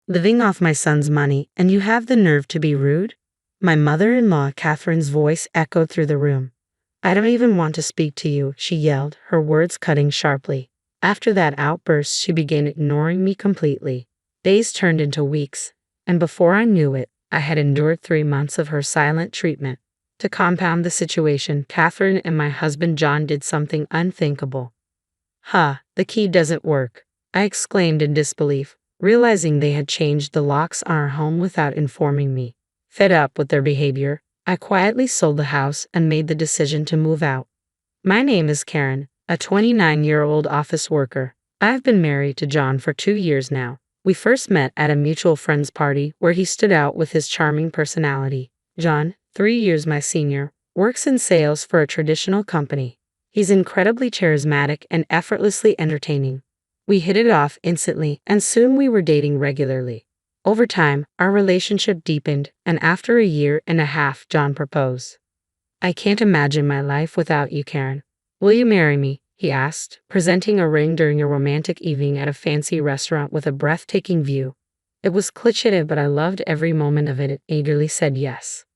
Living off my son's money, and you have the nerve to be rude? My mother-in-law, Catherine's voice echoed through the room. I don't even want to speak to you, she yelled, her words cutting sharply. After that outburst, she began ignoring me completely. Days turned into weeks, and before I knew it, I had endured 3 months of her silent treatment. To compound the situation, Catherine and my husband John did something unthinkable. The key doesn't work, I exclaimed in disbelief, realizing they had changed the locks on our home without informing me. Fed up with their behavior, I quietly sold the house and made the decision to move out. My name is Karen, a 29-year-old office worker. I've been married to John for 2 years now. We first met at a mutual friend's party where he stood out with his charming personality. John, 3 years my senior, works in sales for a traditional company. He's incredibly charismatic and effortlessly entertaining. We hit it off instantly, and soon we were dating regularly. Over time, our relationship deepened, and after 1.5 years, John proposed. I can't imagine my life without you, Karen. Will you marry me? He asked, presenting a ring during a romantic evening at a fancy restaurant with a breathtaking view. It was cliche, but I loved every moment of it and eagerly said yes.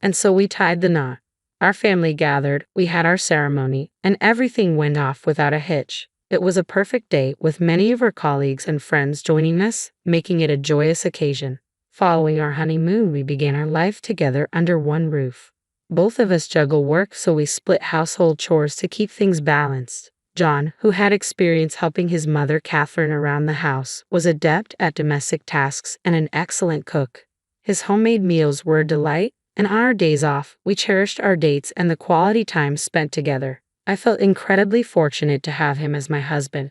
And so we tied the knot. Our family gathered, we had our ceremony, and everything went off without a hitch. It was a perfect day, with many of our colleagues and friends joining us, making it a joyous occasion. Following our honeymoon, we began our life together under one roof. Both of us juggle work, so we split household chores to keep things balanced. John, who had experience helping his mother Catherine around the house, was adept at domestic tasks and an excellent cook. His homemade meals were a delight, and on our days off, we cherished our dates and the quality time spent together. I felt incredibly fortunate to have him as my husband.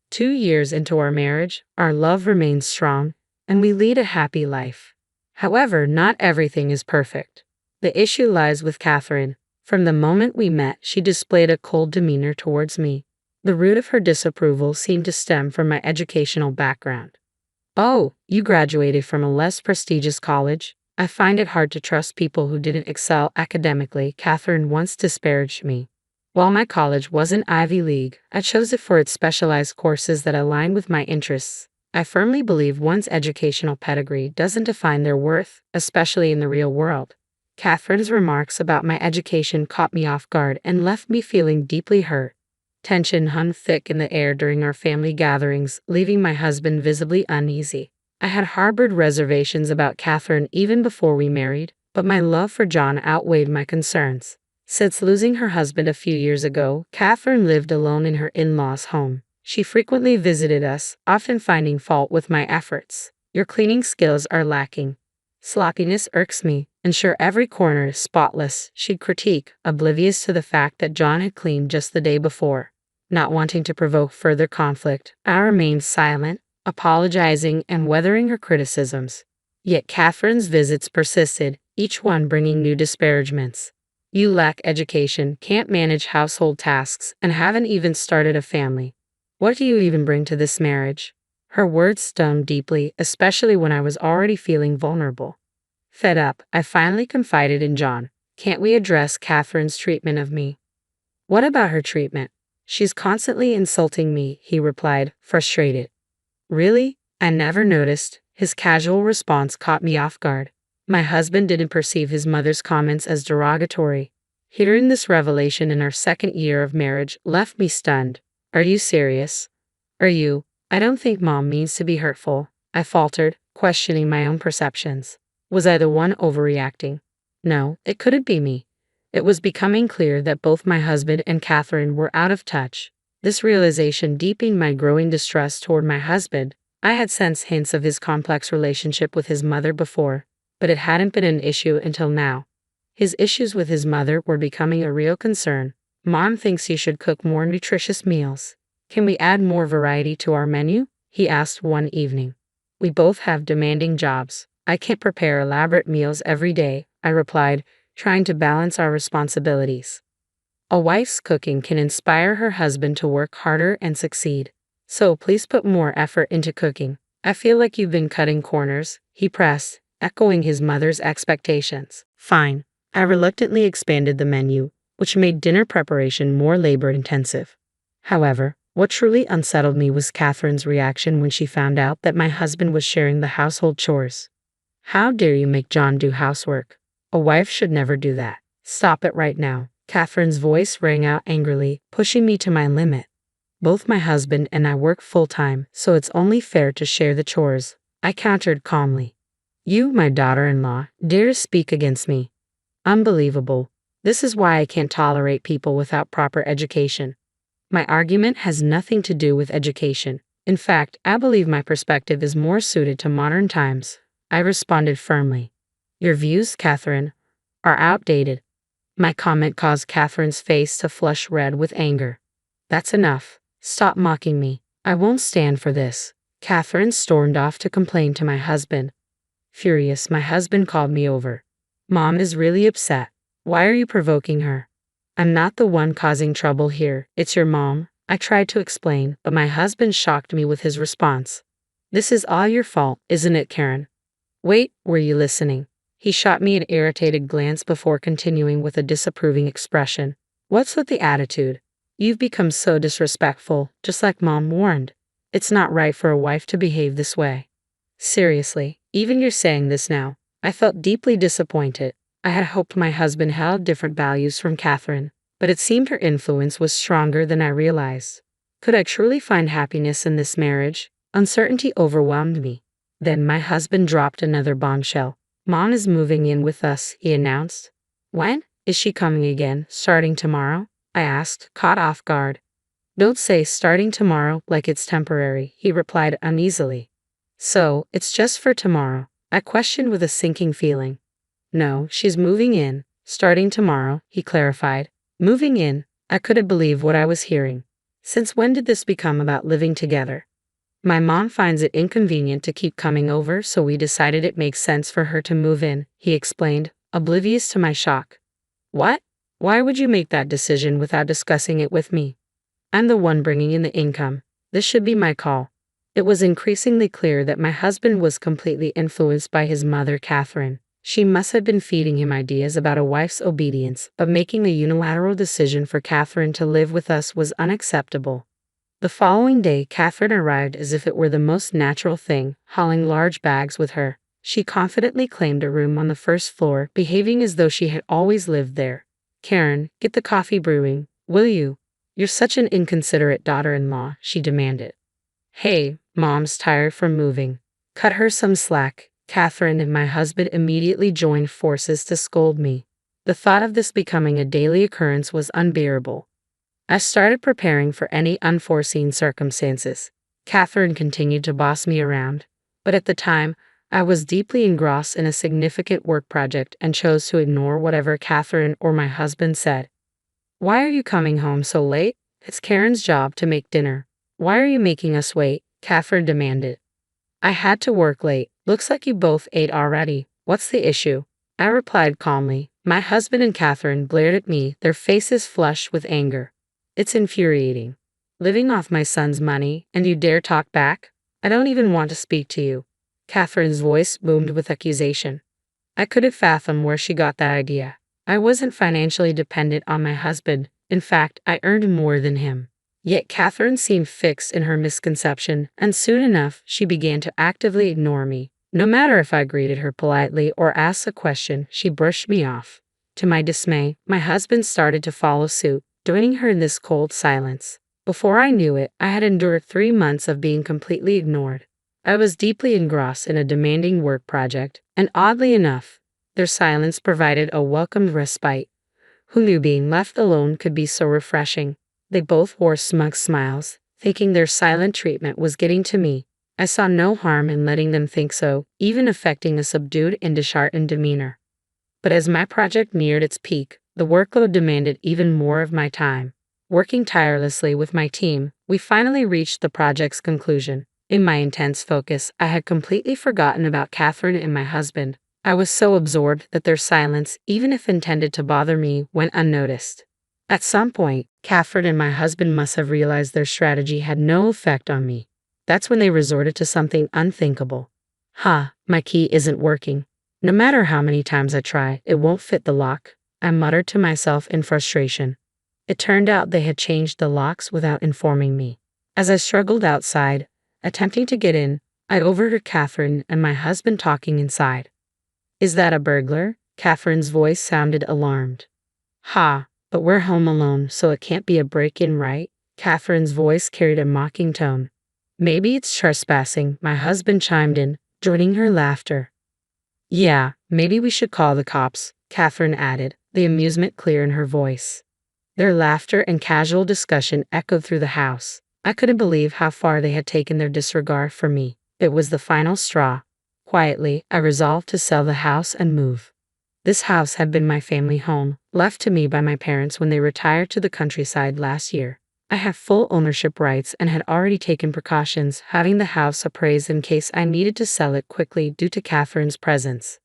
2 years into our marriage, our love remains strong, and we lead a happy life. However, not everything is perfect. The issue lies with Catherine. From the moment we met, she displayed a cold demeanor towards me. The root of her disapproval seemed to stem from my educational background. Oh, you graduated from a less prestigious college? I find it hard to trust people who didn't excel academically, Catherine once disparaged me. While my college wasn't Ivy League, I chose it for its specialized courses that aligned with my interests. I firmly believe one's educational pedigree doesn't define their worth, especially in the real world. Catherine's remarks about my education caught me off guard and left me feeling deeply hurt. Tension hung thick in the air during our family gatherings, leaving my husband visibly uneasy. I had harbored reservations about Catherine even before we married, but my love for John outweighed my concerns. Since losing her husband a few years ago, Catherine lived alone in her in-laws' home. She frequently visited us, often finding fault with my efforts. Your cleaning skills are lacking. Sloppiness irks me. Ensure every corner is spotless, she'd critique, oblivious to the fact that John had cleaned just the day before. Not wanting to provoke further conflict, I remained silent, apologizing and weathering her criticisms. Yet Catherine's visits persisted, each one bringing new disparagements. You lack education, can't manage household tasks, and haven't even started a family. What do you even bring to this marriage? Her words stung deeply, especially when I was already feeling vulnerable. Fed up, I finally confided in John. Can't we address Catherine's treatment of me? What about her treatment? She's constantly insulting me, he replied, frustrated. Really? I never noticed. His casual response caught me off guard. My husband didn't perceive his mother's comments as derogatory. Hearing this revelation in our 2nd year of marriage left me stunned. Are you serious? I don't think Mom means to be hurtful, I faltered, questioning my own perceptions. Was I the one overreacting? No, it couldn't be me. It was becoming clear that both my husband and Catherine were out of touch. This realization deepened my growing distrust toward my husband. I had sensed hints of his complex relationship with his mother before, but it hadn't been an issue until now. His issues with his mother were becoming a real concern. Mom thinks you should cook more nutritious meals. Can we add more variety to our menu? He asked one evening. We both have demanding jobs. I can't prepare elaborate meals every day, I replied, trying to balance our responsibilities. A wife's cooking can inspire her husband to work harder and succeed. So please put more effort into cooking. I feel like you've been cutting corners, he pressed, echoing his mother's expectations. Fine. I reluctantly expanded the menu, which made dinner preparation more labor-intensive. However, What truly unsettled me was Catherine's reaction when she found out that my husband was sharing the household chores. How dare you make John do housework? A wife should never do that. Stop it right now. Catherine's voice rang out angrily, pushing me to my limit. Both my husband and I work full-time, so it's only fair to share the chores, I countered calmly. You, my daughter-in-law, dare to speak against me. Unbelievable. This is why I can't tolerate people without proper education. My argument has nothing to do with education. In fact, I believe my perspective is more suited to modern times. I responded firmly. Your views, Catherine, are outdated. My comment caused Catherine's face to flush red with anger. That's enough. Stop mocking me. I won't stand for this. Catherine stormed off to complain to my husband. Furious, my husband called me over. Mom is really upset. Why are you provoking her? I'm not the one causing trouble here. It's your mom. I tried to explain, but my husband shocked me with his response. This is all your fault, isn't it, Karen? Wait, were you listening? He shot me an irritated glance before continuing with a disapproving expression. What's with the attitude? You've become so disrespectful, just like Mom warned. It's not right for a wife to behave this way. Seriously, even you're saying this now. I felt deeply disappointed. I had hoped my husband held different values from Catherine, but it seemed her influence was stronger than I realized. Could I truly find happiness in this marriage? Uncertainty overwhelmed me. Then my husband dropped another bombshell. Mom is moving in with us, he announced. When? Is she coming again, starting tomorrow? I asked, caught off guard. Don't say starting tomorrow like it's temporary, he replied uneasily. So, it's just for tomorrow? I questioned with a sinking feeling. No, she's moving in, starting tomorrow, he clarified. Moving in? I couldn't believe what I was hearing. Since when did this become about living together? My mom finds it inconvenient to keep coming over, so we decided it makes sense for her to move in, he explained, oblivious to my shock. What? Why would you make that decision without discussing it with me? I'm the one bringing in the income. This should be my call. It was increasingly clear that my husband was completely influenced by his mother, Catherine. She must have been feeding him ideas about a wife's obedience, but making a unilateral decision for Catherine to live with us was unacceptable. The following day, Catherine arrived as if it were the most natural thing, hauling large bags with her. She confidently claimed a room on the first floor, behaving as though she had always lived there. Karen, get the coffee brewing, will you? You're such an inconsiderate daughter-in-law, she demanded. Hey, Mom's tired from moving. Cut her some slack. Catherine and my husband immediately joined forces to scold me. The thought of this becoming a daily occurrence was unbearable. I started preparing for any unforeseen circumstances. Catherine continued to boss me around, but at the time, I was deeply engrossed in a significant work project and chose to ignore whatever Catherine or my husband said. Why are you coming home so late? It's Karen's job to make dinner. Why are you making us wait? Catherine demanded. I had to work late. Looks like you both ate already. What's the issue? I replied calmly. My husband and Catherine glared at me, their faces flushed with anger. It's infuriating. Living off my son's money, and you dare talk back? I don't even want to speak to you. Catherine's voice boomed with accusation. I couldn't fathom where she got that idea. I wasn't financially dependent on my husband. In fact, I earned more than him. Yet Catherine seemed fixed in her misconception, and soon enough, she began to actively ignore me. No matter if I greeted her politely or asked a question, she brushed me off. To my dismay, my husband started to follow suit, joining her in this cold silence. Before I knew it, I had endured 3 months of being completely ignored. I was deeply engrossed in a demanding work project, and oddly enough, their silence provided a welcomed respite. Who knew being left alone could be so refreshing? They both wore smug smiles, thinking their silent treatment was getting to me. I saw no harm in letting them think so, even affecting a subdued and disheartened demeanor. But as my project neared its peak, the workload demanded even more of my time. Working tirelessly with my team, we finally reached the project's conclusion. In my intense focus, I had completely forgotten about Catherine and my husband. I was so absorbed that their silence, even if intended to bother me, went unnoticed. At some point, Catherine and my husband must have realized their strategy had no effect on me. That's when they resorted to something unthinkable. My key isn't working. No matter how many times I try, it won't fit the lock, I muttered to myself in frustration. It turned out they had changed the locks without informing me. As I struggled outside, attempting to get in, I overheard Catherine and my husband talking inside. Is that a burglar? Catherine's voice sounded alarmed. Ha, but we're home alone, so it can't be a break-in, right? Catherine's voice carried a mocking tone. Maybe it's trespassing, my husband chimed in, joining her laughter. Yeah, maybe we should call the cops, Catherine added, the amusement clear in her voice. Their laughter and casual discussion echoed through the house. I couldn't believe how far they had taken their disregard for me. It was the final straw. Quietly, I resolved to sell the house and move. This house had been my family home, left to me by my parents when they retired to the countryside last year. I have full ownership rights and had already taken precautions, having the house appraised in case I needed to sell it quickly due to Catherine's presence.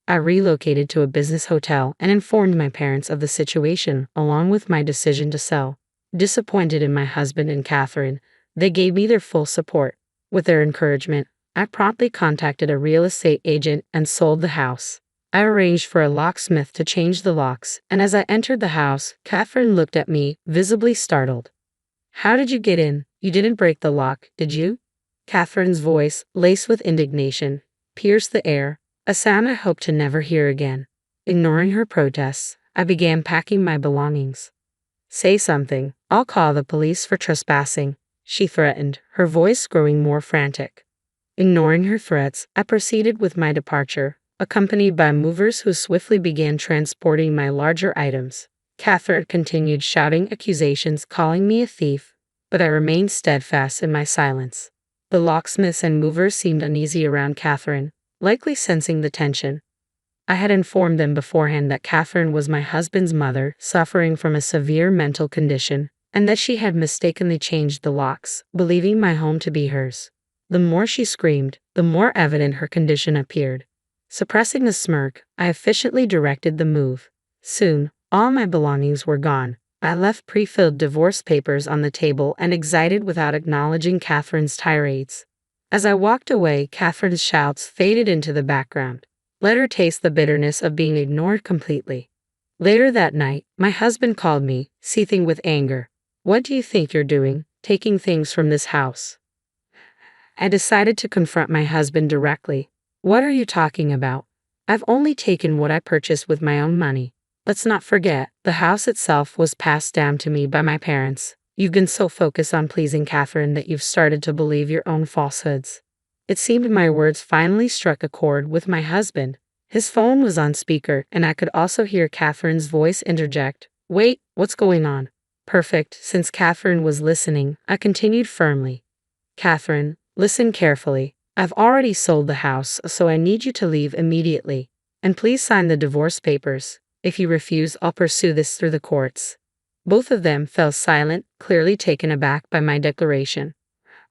I relocated to a business hotel and informed my parents of the situation, along with my decision to sell. Disappointed in my husband and Catherine, they gave me their full support. With their encouragement, I promptly contacted a real estate agent and sold the house. I arranged for a locksmith to change the locks, and as I entered the house, Catherine looked at me, visibly startled. How did you get in? You didn't break the lock, did you? Catherine's voice, laced with indignation, pierced the air, a sound I hoped to never hear again. Ignoring her protests, I began packing my belongings. Say something, I'll call the police for trespassing, she threatened, her voice growing more frantic. Ignoring her threats, I proceeded with my departure, accompanied by movers who swiftly began transporting my larger items. Catherine continued shouting accusations, calling me a thief, but I remained steadfast in my silence. The locksmiths and movers seemed uneasy around Catherine, likely sensing the tension. I had informed them beforehand that Catherine was my husband's mother, suffering from a severe mental condition, and that she had mistakenly changed the locks, believing my home to be hers. The more she screamed, the more evident her condition appeared. Suppressing a smirk, I efficiently directed the move. Soon, all my belongings were gone. I left pre-filled divorce papers on the table and exited without acknowledging Catherine's tirades. As I walked away, Catherine's shouts faded into the background. Let her taste the bitterness of being ignored completely. Later that night, my husband called me, seething with anger. What do you think you're doing, taking things from this house? I decided to confront my husband directly. What are you talking about? I've only taken what I purchased with my own money. Let's not forget, the house itself was passed down to me by my parents. You've been so focused on pleasing Catherine that you've started to believe your own falsehoods. It seemed my words finally struck a chord with my husband. His phone was on speaker, and I could also hear Catherine's voice interject. Wait, what's going on? Perfect. Since Catherine was listening, I continued firmly. Catherine, listen carefully. I've already sold the house, so I need you to leave immediately. And please sign the divorce papers. If you refuse, I'll pursue this through the courts. Both of them fell silent, clearly taken aback by my declaration.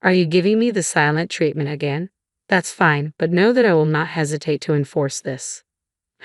Are you giving me the silent treatment again? That's fine, but know that I will not hesitate to enforce this.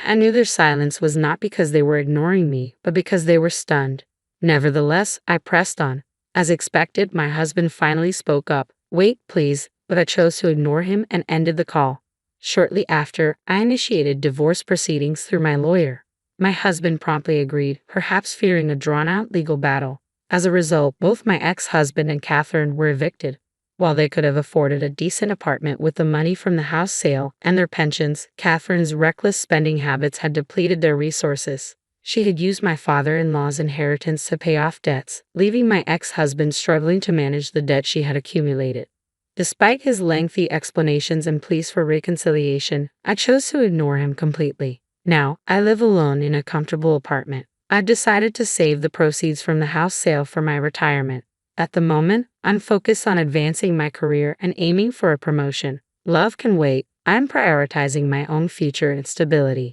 I knew their silence was not because they were ignoring me, but because they were stunned. Nevertheless, I pressed on. As expected, my husband finally spoke up. Wait, please, but I chose to ignore him and ended the call. Shortly after, I initiated divorce proceedings through my lawyer. My husband promptly agreed, perhaps fearing a drawn-out legal battle. As a result, both my ex-husband and Catherine were evicted. While they could have afforded a decent apartment with the money from the house sale and their pensions, Catherine's reckless spending habits had depleted their resources. She had used my father-in-law's inheritance to pay off debts, leaving my ex-husband struggling to manage the debt she had accumulated. Despite his lengthy explanations and pleas for reconciliation, I chose to ignore him completely. Now, I live alone in a comfortable apartment. I've decided to save the proceeds from the house sale for my retirement. At the moment, I'm focused on advancing my career and aiming for a promotion. Love can wait. I'm prioritizing my own future and stability.